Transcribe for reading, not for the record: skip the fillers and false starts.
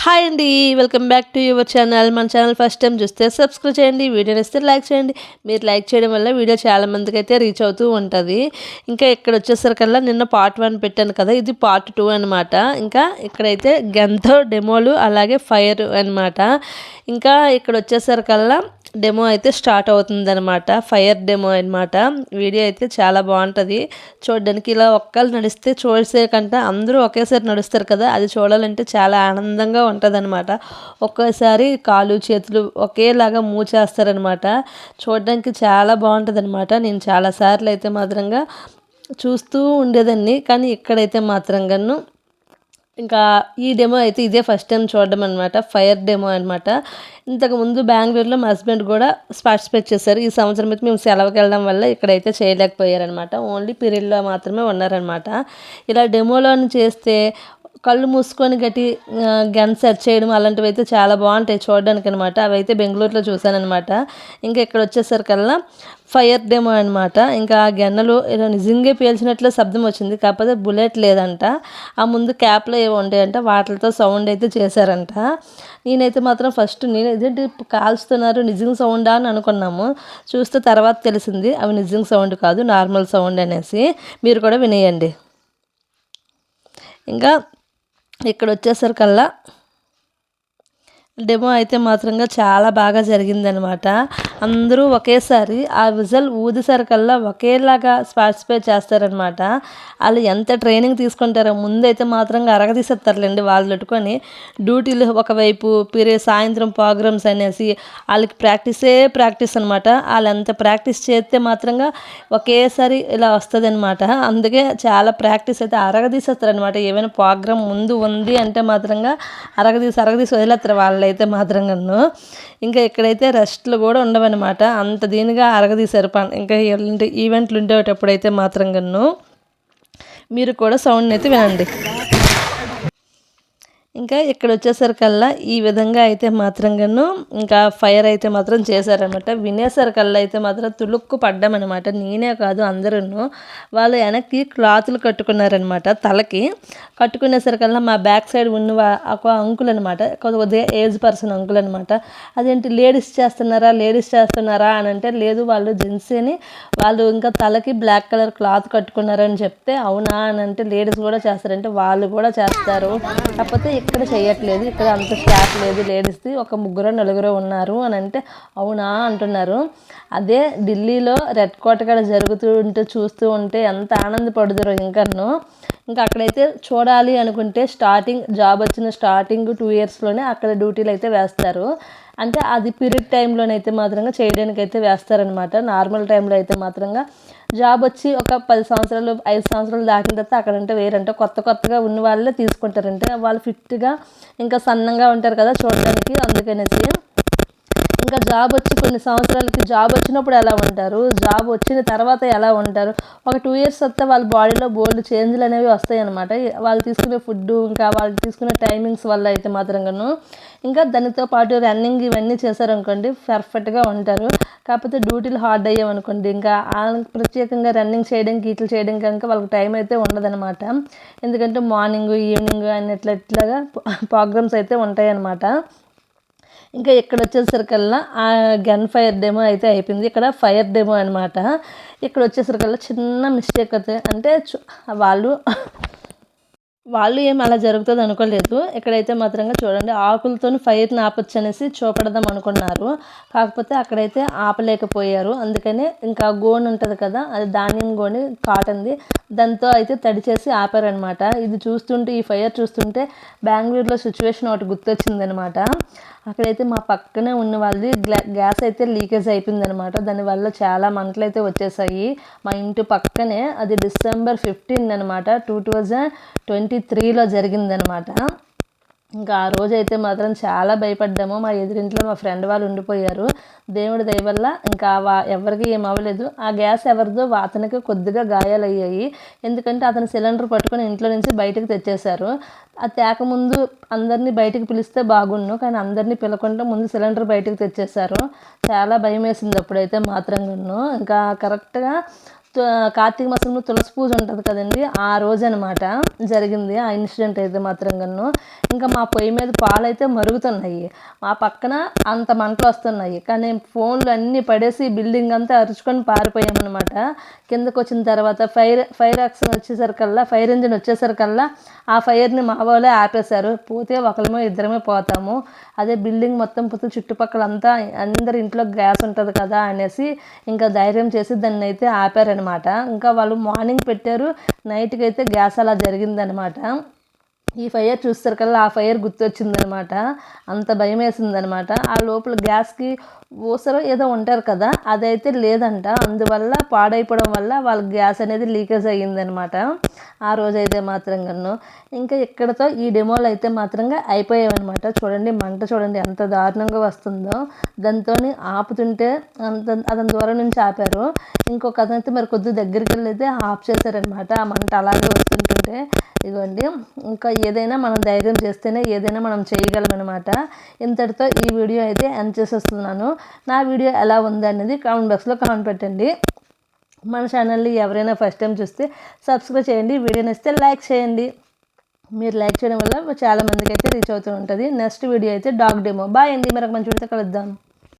Hi అండి, welcome back to your channel. మన channel first time చూస్తే సబ్స్క్రైబ్ చేయండి, వీడియోని ఇస్తే లైక్ చేయండి. మీరు లైక్ చేయడం వల్ల వీడియో చాలా మందికి అయితే రీచ్ అవుతూ ఉంటుంది. ఇంకా ఇక్కడ వచ్చేసరికల్లా నిన్న పార్ట్ 1 పెట్టాను కదా, ఇది పార్ట్ 2 అనమాట. ఇంకా ఇక్కడైతే గన్తో డెమోలు అలాగే ఫైర్ అనమాట. ఇంకా ఇక్కడ వచ్చేసరికల్లా డెమో అయితే స్టార్ట్ అవుతుందన్నమాట. ఫైర్ డెమో అనమాట. వీడియో అయితే చాలా బాగుంటుంది చూడడానికి. ఇలా ఒక్కళ్ళు నడిస్తే చూసే కంటే అందరూ ఒకేసారి నడుస్తారు కదా, అది చూడాలంటే చాలా ఆనందంగా ఉంటుంది అనమాట. ఒక్కోసారి కాలు చేతులు ఒకేలాగా మూవ్ చేస్తారనమాట. చూడడానికి చాలా బాగుంటుంది అనమాట. నేను చాలాసార్లు అయితే మాత్రంగా చూస్తూ ఉండేదాన్ని, కానీ ఇక్కడైతే మాత్రంగాను ఇంకా ఈ డెమో అయితే ఇదే ఫస్ట్ టైం చూడడం అనమాట. ఫైర్ డెమో అనమాట. ఇంతకుముందు బెంగళూరులో మా హస్బెండ్ కూడా పార్టిసిపేట్ చేశారు. ఈ సంవత్సరం అయితే మేము సెలవుకి వెళ్ళడం వల్ల ఇక్కడైతే చేయలేకపోయారనమాట. ఓన్లీ పీరియడ్లో మాత్రమే ఉన్నారనమాట. ఇలా డెమోలోని చేస్తే కళ్ళు మూసుకొని గన్ సెర్చ్ చేయడం అలాంటివి అయితే చాలా బాగుంటాయి చూడడానికి అనమాట. అవి అయితే బెంగళూరులో చూశానమాట. ఇంకా ఇక్కడ వచ్చేసరికల్లా ఫైర్ డెమో అనమాట. ఇంకా ఆ గన్నలు ఇలా నిజంగా పేల్చినట్లు శబ్దం వచ్చింది, కాకపోతే బుల్లెట్ లేదంట. ఆ ముందు క్యాప్లో ఏవో ఉంటాయంట, వాటితో సౌండ్ అయితే చేశారంట. నేనైతే మాత్రం ఫస్ట్ ఇదేంటి కాల్స్తున్నారు నిజంగా సౌండా అని అనుకున్నాము. చూస్తే తర్వాత తెలిసింది అవి నిజంగా సౌండ్ కాదు, నార్మల్ సౌండ్ అనేసి. మీరు కూడా వినేయండి. ఇంకా ఇక్కడ వచ్చేసరికల్లా డెమో అయితే మాత్రంగా చాలా బాగా జరిగిందనమాట. అందరూ ఒకేసారి ఆ విజల్ ఊదిసరికల్లా ఒకేలాగా పార్టిసిపేట్ చేస్తారనమాట. వాళ్ళు ఎంత ట్రైనింగ్ తీసుకుంటారో ముందైతే మాత్రంగా అరగదీసేస్తారులేండి. వాళ్ళు పెట్టుకొని డ్యూటీలు ఒకవైపు సాయంత్రం ప్రోగ్రామ్స్ అనేసి వాళ్ళకి ప్రాక్టీస్ అనమాట. వాళ్ళు ఎంత ప్రాక్టీస్ చేస్తే మాత్రంగా ఒకేసారి ఇలా వస్తుంది అనమాట. అందుకే చాలా ప్రాక్టీస్ అయితే అరగదీసేస్తారనమాట. ఏమైనా ప్రోగ్రామ్ ముందు ఉంది అంటే మాత్రంగా అరగదీసి వదిలేస్తారు వాళ్ళు అయితే మాత్రంగాను. ఇంకా ఇక్కడైతే రెస్ట్లు కూడా ఉండవన్నమాట. అంత దీనిగా అరగదీశారు. ఇంకా ఈవెంట్లు ఉండేటప్పుడైతే మాత్రంగాను. మీరు కూడా సౌండ్ని అయితే వినండి. ఇంకా ఇక్కడ వచ్చేసరికల్లా ఈ విధంగా అయితే మాత్రంగాను ఇంకా ఫైర్ అయితే మాత్రం చేశారనమాట. వినేసరికల్లా అయితే మాత్రం తులుక్కు పడ్డామన్నమాట. నేనే కాదు అందరూ. వాళ్ళు వెనక్కి క్లాతులు కట్టుకున్నారనమాట. తలకి కట్టుకునేసరికల్లా మా బ్యాక్ సైడ్ ఉన్న ఒక అంకుల్ అనమాట, కొద్దిగా ఏజ్ పర్సన్ అంకుల్ అనమాట. అదేంటి లేడీస్ చేస్తున్నారా అని అంటే, లేదు వాళ్ళు జెంట్స్ అని. వాళ్ళు ఇంకా తలకి బ్లాక్ కలర్ క్లాత్ కట్టుకున్నారని చెప్తే, అవునా అని అంటే లేడీస్ కూడా చేస్తారంటే వాళ్ళు కూడా చేస్తారు, కాకపోతే ఇక్కడ చేయట్లేదు, ఇక్కడ అంత స్టాఫ్ లేదు లేడీస్ది, ఒక 3-4 ఉన్నారు అని అంటే అవునా అంటున్నారు. అదే ఢిల్లీలో రెడ్ కోట కాడ జరుగుతూ ఉంటే చూస్తూ ఉంటే ఎంత ఆనందపడుతురో ఇంకా అక్కడైతే చూడాలి అనుకుంటే జాబ్ వచ్చిన స్టార్టింగ్ 2 ఇయర్స్లోనే అక్కడ డ్యూటీలు అయితే వేస్తారు. అంటే అది పీరియడ్ టైంలోనైతే మాత్రంగా చేయడానికి అయితే వేస్తారనమాట. నార్మల్ టైంలో అయితే మాత్రంగా జాబ్ వచ్చి ఒక 10 సంవత్సరాలు 5 సంవత్సరాలు దాటిన తర్వాత అక్కడంటే వేరంటే కొత్తగా ఉన్న వాళ్ళే తీసుకుంటారంటే వాళ్ళు ఫిట్గా ఇంకా సన్నంగా ఉంటారు కదా చూడడానికి. అందుకనేసి ఇంకా జాబ్ వచ్చి కొన్ని సంవత్సరాలకి జాబ్ వచ్చినప్పుడు ఎలా ఉంటారు, జాబ్ వచ్చిన తర్వాత ఎలా ఉంటారు, ఒక 2 ఇయర్స్ వస్తే వాళ్ళ బాడీలో బోల్డ్ చేంజ్లు అనేవి వస్తాయి అనమాట. వాళ్ళు తీసుకునే ఫుడ్ ఇంకా వాళ్ళు తీసుకునే టైమింగ్స్ వల్ల అయితే మాత్రంగాను. ఇంకా దానితో పాటు రన్నింగ్ ఇవన్నీ చేశారనుకోండి పర్ఫెక్ట్గా ఉంటారు. కాకపోతే డ్యూటీలు హార్డ్ అయ్యామనుకోండి ఇంకా ప్రత్యేకంగా రన్నింగ్ చేయడానికి ఇట్లా చేయడానికి కనుక వాళ్ళకి టైం అయితే ఉండదన్నమాట. ఎందుకంటే మార్నింగ్ ఈవినింగ్ అని ఇట్లాగా ప్రోగ్రామ్స్ అయితే ఉంటాయి అన్నమాట. ఇంకా ఇక్కడ వచ్చేసరికల్లా ఆ గన్ ఫైర్ డెమో అయితే అయిపోయింది. ఇక్కడ ఫైర్ డెమో అనమాట. ఇక్కడ వచ్చేసరికల్లా చిన్న మిస్టేక్ అయితే అంటే వాళ్ళు ఏం అలా జరుగుతుంది అనుకోలేదు. ఇక్కడైతే మాత్రంగా చూడండి ఆకులతో ఫైర్ని ఆపొచ్చు అనేసి చూపడదాం అనుకున్నారు, కాకపోతే అక్కడైతే ఆపలేకపోయారు. అందుకనే ఇంకా గోన్ ఉంటుంది కదా, అది ధాన్యం గోని కాటన్ది, దాంతో అయితే తడి చేసి ఆపారనమాట. ఈ ఫైర్ చూస్తుంటే బెంగళూరులో సిచ్యువేషన్ ఒకటి గుర్తొచ్చిందనమాట. అక్కడైతే మా పక్కనే ఉన్న వాళ్ళది గ్యాస్ అయితే లీకేజ్ అయిపోయిందనమాట. దానివల్ల చాలా మంటలు అయితే వచ్చేసాయి. మా ఇంటి పక్కనే అది December 15 అనమాట, 2023లో జరిగిందనమాట. ఇంకా ఆ రోజు అయితే మాత్రం చాలా భయపడ్డాము. మా ఎదురింట్లో మా ఫ్రెండ్ వాళ్ళు ఉండిపోయారు. దేవుడి దయ వల్ల ఇంకా ఎవరికి ఏం అవ్వలేదు. ఆ గ్యాస్ ఎవరిదో అతనికి కొద్దిగా గాయాలయ్యాయి. ఎందుకంటే అతను సిలిండర్ పట్టుకొని ఇంట్లో నుంచి బయటకు తెచ్చేశారు. అది తేకముందు అందరినీ బయటికి పిలిస్తే బాగుండు, కానీ అందరినీ పిలకుండా ముందు సిలిండర్ బయటకు తెచ్చేశారు. చాలా భయం వేసింది అప్పుడైతే మాత్రం. ఇంకా కరెక్ట్గా కార్తీక మాసంలో తులసి పూజ ఉంటుంది కదండి, ఆ రోజు అనమాట జరిగింది ఆ ఇన్సిడెంట్ అయితే మాత్రం గన్ను. ఇంకా మా పొయ్యి మీద పాలు అయితే మరుగుతున్నాయి, మా పక్కన అంత మంటలు వస్తున్నాయి, కానీ ఫోన్లు అన్నీ పడేసి బిల్డింగ్ అంతా అరుచుకొని పారిపోయామన్నమాట. కిందకు వచ్చిన తర్వాత ఫైర్ యాక్షన్ వచ్చేసరికల్లా, ఫైర్ ఇంజిన్ వచ్చేసరికల్లా ఆ ఫైర్ని మా వాళ్ళే ఆపేశారు. పోతే ఒకళ్ళమో ఇద్దరమే పోతాము, అదే బిల్డింగ్ మొత్తం పోతే చుట్టుపక్కలంతా అందరి ఇంట్లో గ్యాస్ ఉంటుంది కదా అనేసి ఇంకా ధైర్యం చేసి దాన్ని అయితే ఆపారనమాట. ఇంకా వాళ్ళు మార్నింగ్ పెట్టారు, నైట్కి అయితే గ్యాస్ అలా జరిగిందనమాట. ఈ ఫైర్ చూసేసరికల్లా ఆ ఫైర్ గుర్తొచ్చిందనమాట, అంత భయం వేసిందనమాట. ఆ లోపల గ్యాస్కి ఊసరో ఏదో ఉంటారు కదా, అదైతే లేదంట, అందువల్ల పాడైపోవడం వల్ల వాళ్ళ గ్యాస్ అనేది లీకేజ్ అయ్యిందనమాట ఆ రోజైతే మాత్రం గన్ను. ఇంకా ఇక్కడతో ఈ డెమోలు అయితే మాత్రంగా అయిపోయావన్నమాట. చూడండి మంట చూడండి ఎంత దారుణంగా వస్తుందో, దాంతో ఆపుతుంటే అతని దూరం నుంచి ఆపారు, ఇంకొక అతనైతే మరి కొద్ది దగ్గరికి వెళ్ళి అయితే ఆఫ్ చేశారనమాట ఆ మంట అలాగే వస్తుంటుంటే. ఇదిగోండి, ఇంకా ఏదైనా మనం ధైర్యం చేస్తేనే ఏదైనా మనం చేయగలం అనమాట. ఇంతటితో ఈ వీడియో అయితే ఎండ్ చేసేస్తున్నాను. నా వీడియో ఎలా ఉంది అనేది కామెంట్ బాక్స్లో కామెంట్ పెట్టండి. మన ఛానల్ని ఎవరైనా ఫస్ట్ టైం చూస్తే సబ్స్క్రైబ్ చేయండి, వీడియో నచ్చితే లైక్ చేయండి. మీరు లైక్ చేయడం వల్ల చాలామందికి అయితే రీచ్ అవుతూ ఉంటుంది. నెక్స్ట్ వీడియో అయితే డాగ్ డెమో. బాయ్ అండి, మరొక మంచి వీడియోతో కలుద్దాం.